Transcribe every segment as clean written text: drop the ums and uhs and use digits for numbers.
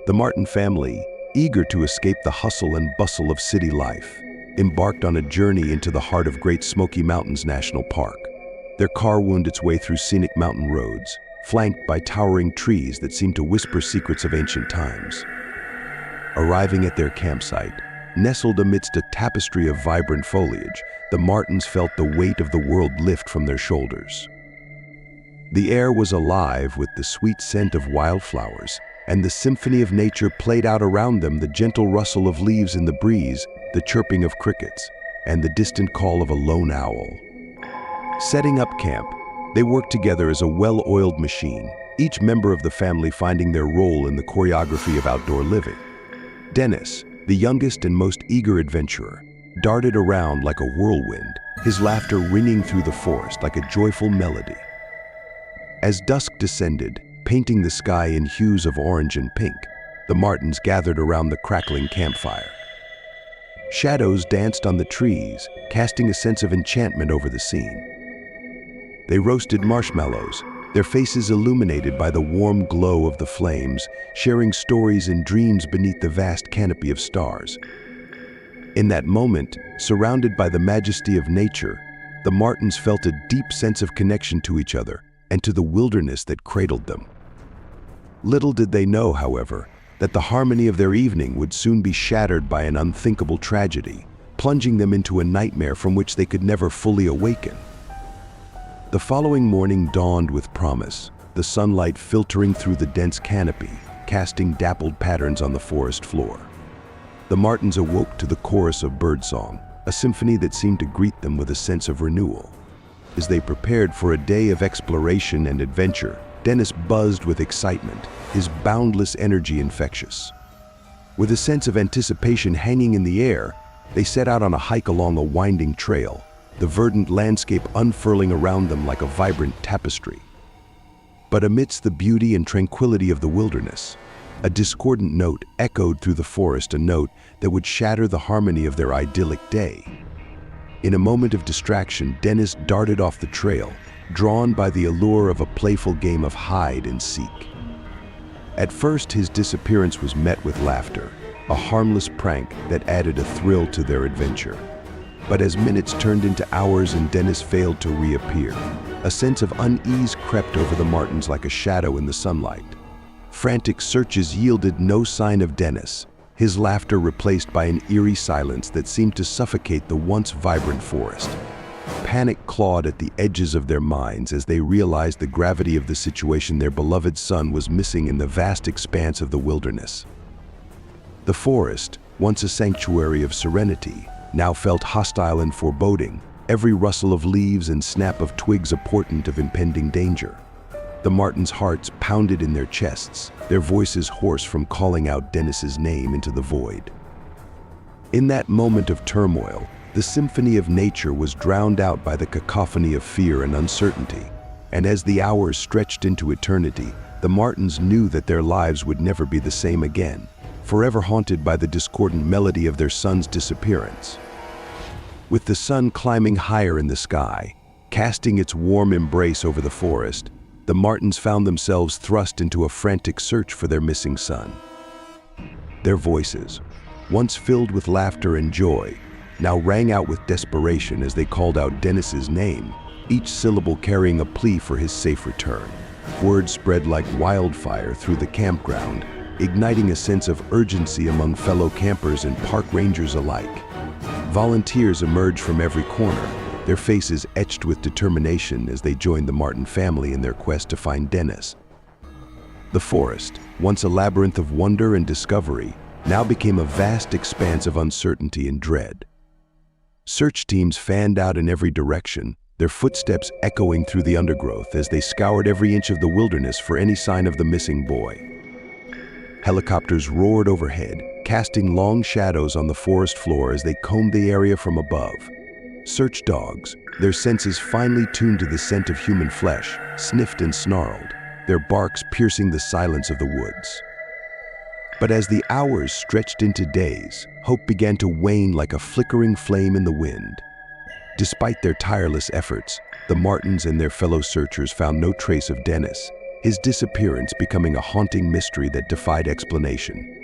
The Martin family, eager to escape the hustle and bustle of city life, embarked on a journey into the heart of Great Smoky Mountains National Park. Their car wound its way through scenic mountain roads, flanked by towering trees that seemed to whisper secrets of ancient times. Arriving at their campsite, nestled amidst a tapestry of vibrant foliage, the Martins felt the weight of the world lift from their shoulders. The air was alive with the sweet scent of wildflowers, and the symphony of nature played out around them, the gentle rustle of leaves in the breeze, the chirping of crickets, and the distant call of a lone owl. Setting up camp, they worked together as a well-oiled machine, each member of the family finding their role in the choreography of outdoor living. Dennis, the youngest and most eager adventurer, darted around like a whirlwind, his laughter ringing through the forest like a joyful melody. As dusk descended, painting the sky in hues of orange and pink, the Martins gathered around the crackling campfire. Shadows danced on the trees, casting a sense of enchantment over the scene. They roasted marshmallows, their faces illuminated by the warm glow of the flames, sharing stories and dreams beneath the vast canopy of stars. In that moment, surrounded by the majesty of nature, the Martins felt a deep sense of connection to each other and to the wilderness that cradled them. Little did they know, however, that the harmony of their evening would soon be shattered by an unthinkable tragedy, plunging them into a nightmare from which they could never fully awaken. The following morning dawned with promise, the sunlight filtering through the dense canopy, casting dappled patterns on the forest floor. The Martins awoke to the chorus of birdsong, a symphony that seemed to greet them with a sense of renewal. As they prepared for a day of exploration and adventure, Dennis buzzed with excitement, his boundless energy infectious. With a sense of anticipation hanging in the air, they set out on a hike along a winding trail, the verdant landscape unfurling around them like a vibrant tapestry. But amidst the beauty and tranquility of the wilderness, a discordant note echoed through the forest, a note that would shatter the harmony of their idyllic day. In a moment of distraction, Dennis darted off the trail, drawn by the allure of a playful game of hide and seek. At first, his disappearance was met with laughter, a harmless prank that added a thrill to their adventure. But as minutes turned into hours and Dennis failed to reappear, a sense of unease crept over the Martins like a shadow in the sunlight. Frantic searches yielded no sign of Dennis, his laughter replaced by an eerie silence that seemed to suffocate the once vibrant forest. Panic clawed at the edges of their minds as they realized the gravity of the situation. Their beloved son was missing in the vast expanse of the wilderness. The forest, once a sanctuary of serenity, now felt hostile and foreboding, every rustle of leaves and snap of twigs a portent of impending danger. The Martins' hearts pounded in their chests, their voices hoarse from calling out Dennis's name into the void. In that moment of turmoil, the symphony of nature was drowned out by the cacophony of fear and uncertainty, and as the hours stretched into eternity, the Martins knew that their lives would never be the same again, forever haunted by the discordant melody of their son's disappearance. With the sun climbing higher in the sky, casting its warm embrace over the forest, the Martins found themselves thrust into a frantic search for their missing son. Their voices, once filled with laughter and joy, now rang out with desperation as they called out Dennis's name, each syllable carrying a plea for his safe return. Word spread like wildfire through the campground, igniting a sense of urgency among fellow campers and park rangers alike. Volunteers emerged from every corner, their faces etched with determination as they joined the Martin family in their quest to find Dennis. The forest, once a labyrinth of wonder and discovery, now became a vast expanse of uncertainty and dread. Search teams fanned out in every direction, their footsteps echoing through the undergrowth as they scoured every inch of the wilderness for any sign of the missing boy. Helicopters roared overhead, casting long shadows on the forest floor as they combed the area from above. Search dogs, their senses finely tuned to the scent of human flesh, sniffed and snarled, their barks piercing the silence of the woods. But as the hours stretched into days, hope began to wane like a flickering flame in the wind. Despite their tireless efforts, the Martins and their fellow searchers found no trace of Dennis, his disappearance becoming a haunting mystery that defied explanation.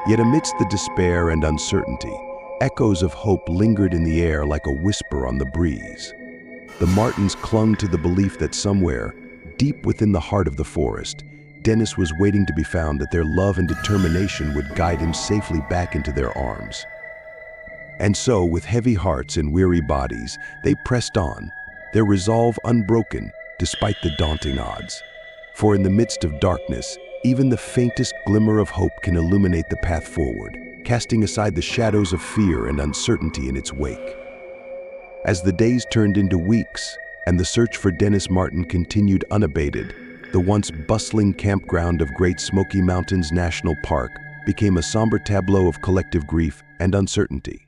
Yet amidst the despair and uncertainty, echoes of hope lingered in the air like a whisper on the breeze. The Martins clung to the belief that somewhere, deep within the heart of the forest, Dennis was waiting to be found, that their love and determination would guide him safely back into their arms. And so, with heavy hearts and weary bodies, they pressed on, their resolve unbroken despite the daunting odds. For in the midst of darkness, even the faintest glimmer of hope can illuminate the path forward, casting aside the shadows of fear and uncertainty in its wake. As the days turned into weeks and the search for Dennis Martin continued unabated, the once bustling campground of Great Smoky Mountains National Park became a somber tableau of collective grief and uncertainty.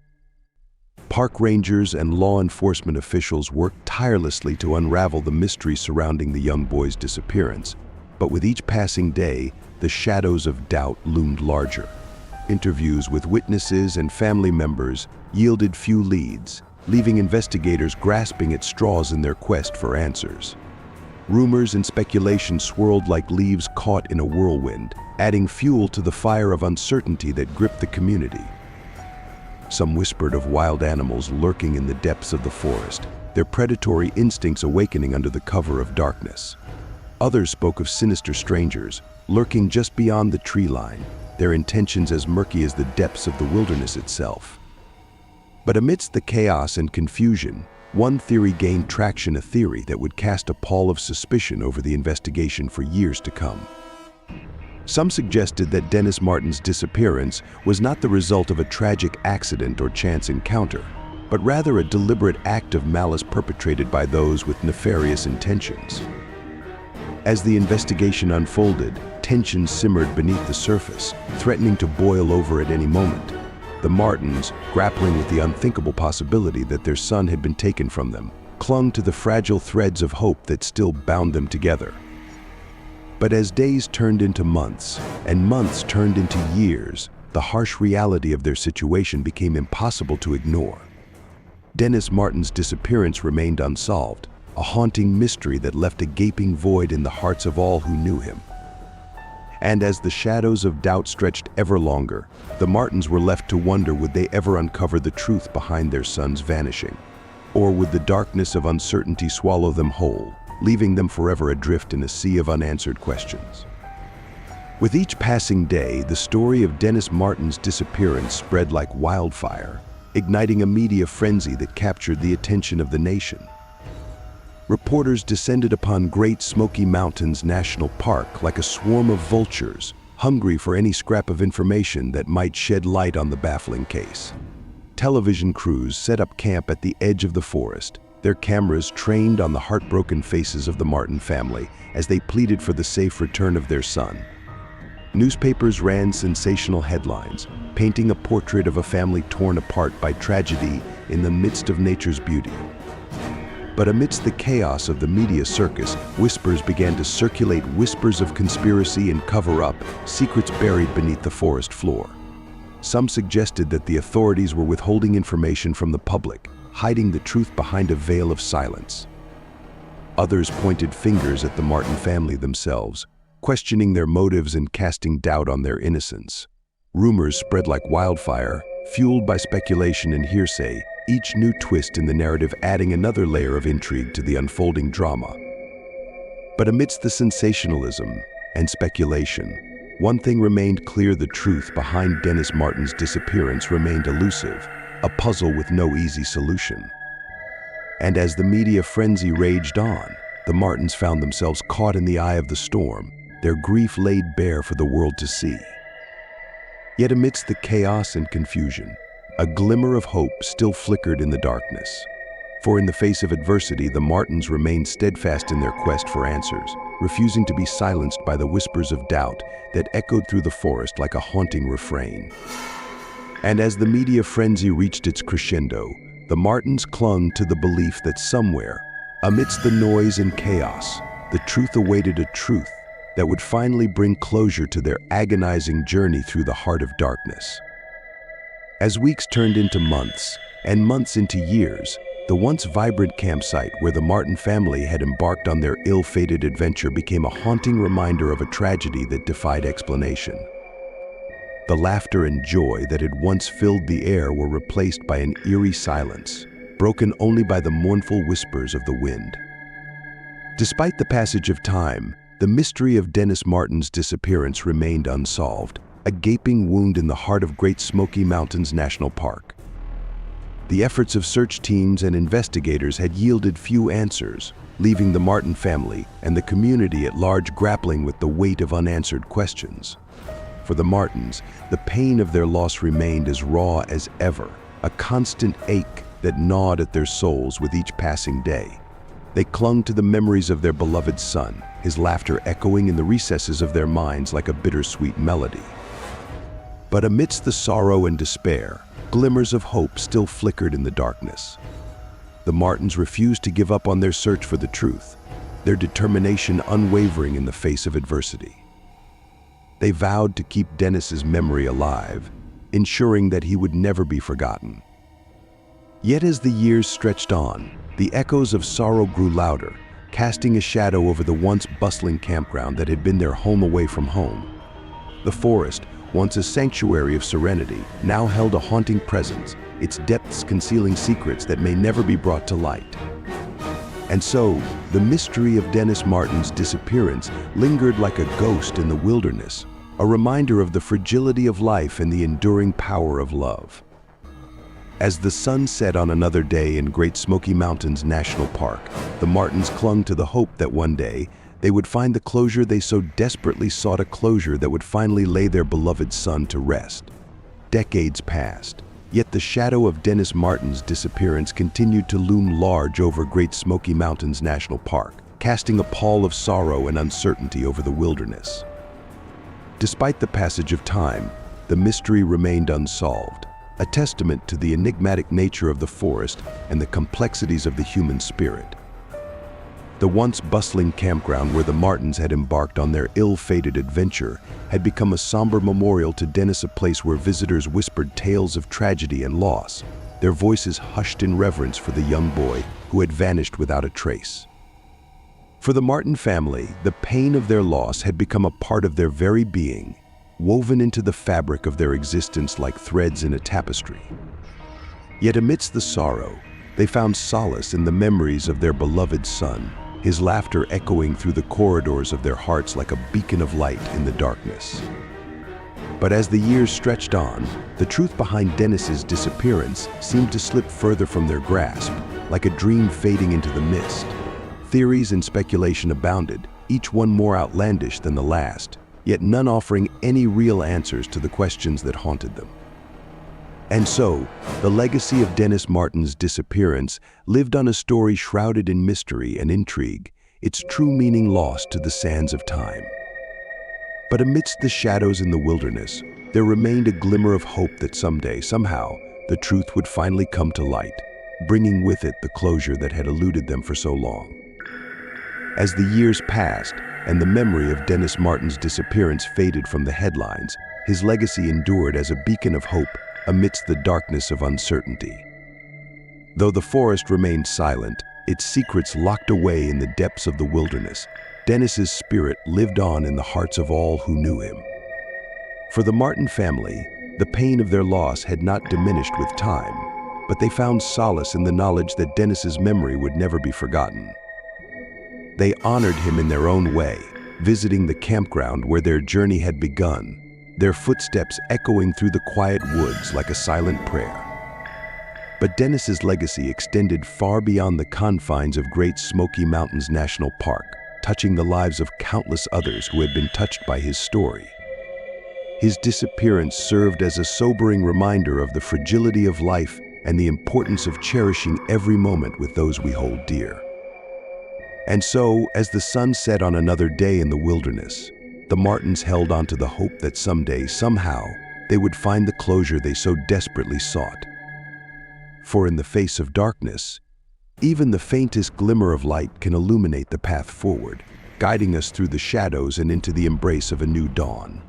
Park rangers and law enforcement officials worked tirelessly to unravel the mystery surrounding the young boy's disappearance, but with each passing day, the shadows of doubt loomed larger. Interviews with witnesses and family members yielded few leads, leaving investigators grasping at straws in their quest for answers. Rumors and speculation swirled like leaves caught in a whirlwind, adding fuel to the fire of uncertainty that gripped the community. Some whispered of wild animals lurking in the depths of the forest, their predatory instincts awakening under the cover of darkness. Others spoke of sinister strangers, lurking just beyond the tree line, their intentions as murky as the depths of the wilderness itself. But amidst the chaos and confusion, one theory gained traction, a theory that would cast a pall of suspicion over the investigation for years to come. Some suggested that Dennis Martin's disappearance was not the result of a tragic accident or chance encounter, but rather a deliberate act of malice perpetrated by those with nefarious intentions. As the investigation unfolded, tension simmered beneath the surface, threatening to boil over at any moment. The Martins, grappling with the unthinkable possibility that their son had been taken from them, clung to the fragile threads of hope that still bound them together. But as days turned into months, and months turned into years, the harsh reality of their situation became impossible to ignore. Dennis Martin's disappearance remained unsolved, a haunting mystery that left a gaping void in the hearts of all who knew him. And as the shadows of doubt stretched ever longer, the Martins were left to wonder, would they ever uncover the truth behind their son's vanishing? Or would the darkness of uncertainty swallow them whole, leaving them forever adrift in a sea of unanswered questions? With each passing day, the story of Dennis Martin's disappearance spread like wildfire, igniting a media frenzy that captured the attention of the nation. Reporters descended upon Great Smoky Mountains National Park like a swarm of vultures, hungry for any scrap of information that might shed light on the baffling case. Television crews set up camp at the edge of the forest, their cameras trained on the heartbroken faces of the Martin family as they pleaded for the safe return of their son. Newspapers ran sensational headlines, painting a portrait of a family torn apart by tragedy in the midst of nature's beauty. But amidst the chaos of the media circus, whispers began to circulate, whispers of conspiracy and cover-up, secrets buried beneath the forest floor. Some suggested that the authorities were withholding information from the public, hiding the truth behind a veil of silence. Others pointed fingers at the Martin family themselves, questioning their motives and casting doubt on their innocence. Rumors spread like wildfire, fueled by speculation and hearsay, each new twist in the narrative adding another layer of intrigue to the unfolding drama. But amidst the sensationalism and speculation, one thing remained clear: the truth behind Dennis Martin's disappearance remained elusive, a puzzle with no easy solution. And as the media frenzy raged on, the Martins found themselves caught in the eye of the storm, their grief laid bare for the world to see. Yet amidst the chaos and confusion, a glimmer of hope still flickered in the darkness. For in the face of adversity, the Martins remained steadfast in their quest for answers, refusing to be silenced by the whispers of doubt that echoed through the forest like a haunting refrain. And as the media frenzy reached its crescendo, the Martins clung to the belief that somewhere, amidst the noise and chaos, the truth awaited, a truth that would finally bring closure to their agonizing journey through the heart of darkness. As weeks turned into months, and months into years, The once vibrant campsite where the Martin family had embarked on their ill-fated adventure became a haunting reminder of a tragedy that defied explanation. The laughter and joy that had once filled the air were replaced by an eerie silence, broken only by the mournful whispers of the wind. Despite the passage of time, the mystery of Dennis Martin's disappearance remained unsolved, a gaping wound in the heart of Great Smoky Mountains National Park. The efforts of search teams and investigators had yielded few answers, leaving the Martin family and the community at large grappling with the weight of unanswered questions. For the Martins, the pain of their loss remained as raw as ever, a constant ache that gnawed at their souls with each passing day. They clung to the memories of their beloved son, his laughter echoing in the recesses of their minds like a bittersweet melody. But amidst the sorrow and despair, glimmers of hope still flickered in the darkness. The Martins refused to give up on their search for the truth, their determination unwavering in the face of adversity. They vowed to keep Dennis's memory alive, ensuring that he would never be forgotten. Yet as the years stretched on, the echoes of sorrow grew louder, casting a shadow over the once bustling campground that had been their home away from home. The forest, once a sanctuary of serenity, now held a haunting presence, its depths concealing secrets that may never be brought to light. And so, the mystery of Dennis Martin's disappearance lingered like a ghost in the wilderness, a reminder of the fragility of life and the enduring power of love. As the sun set on another day in Great Smoky Mountains National Park, the Martins clung to the hope that one day they would find the closure they so desperately sought, a closure that would finally lay their beloved son to rest. Decades passed, yet the shadow of Dennis Martin's disappearance continued to loom large over Great Smoky Mountains National Park, casting a pall of sorrow and uncertainty over the wilderness. Despite the passage of time, the mystery remained unsolved, a testament to the enigmatic nature of the forest and the complexities of the human spirit. The once bustling campground where the Martins had embarked on their ill-fated adventure had become a somber memorial to Dennis, a place where visitors whispered tales of tragedy and loss, their voices hushed in reverence for the young boy who had vanished without a trace. For the Martin family, the pain of their loss had become a part of their very being, woven into the fabric of their existence like threads in a tapestry. Yet amidst the sorrow, they found solace in the memories of their beloved son, his laughter echoing through the corridors of their hearts like a beacon of light in the darkness. But as the years stretched on, the truth behind Dennis's disappearance seemed to slip further from their grasp, like a dream fading into the mist. Theories and speculation abounded, each one more outlandish than the last, yet none offering any real answers to the questions that haunted them. And so, the legacy of Dennis Martin's disappearance lived on, a story shrouded in mystery and intrigue, its true meaning lost to the sands of time. But amidst the shadows in the wilderness, there remained a glimmer of hope that someday, somehow, the truth would finally come to light, bringing with it the closure that had eluded them for so long. As the years passed and the memory of Dennis Martin's disappearance faded from the headlines, his legacy endured as a beacon of hope amidst the darkness of uncertainty. Though the forest remained silent, its secrets locked away in the depths of the wilderness, Dennis's spirit lived on in the hearts of all who knew him. For the Martin family, the pain of their loss had not diminished with time, but they found solace in the knowledge that Dennis's memory would never be forgotten. They honored him in their own way, visiting the campground where their journey had begun, their footsteps echoing through the quiet woods like a silent prayer. But Dennis's legacy extended far beyond the confines of Great Smoky Mountains National Park, touching the lives of countless others who had been touched by his story. His disappearance served as a sobering reminder of the fragility of life and the importance of cherishing every moment with those we hold dear. And so, as the sun set on another day in the wilderness, the Martins held on to the hope that someday, somehow, they would find the closure they so desperately sought. For in the face of darkness, even the faintest glimmer of light can illuminate the path forward, guiding us through the shadows and into the embrace of a new dawn.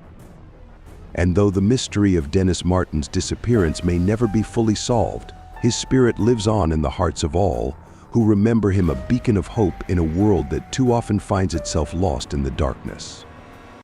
And though the mystery of Dennis Martin's disappearance may never be fully solved, His spirit lives on in the hearts of all who remember him, a beacon of hope in a world that too often finds itself lost in the darkness.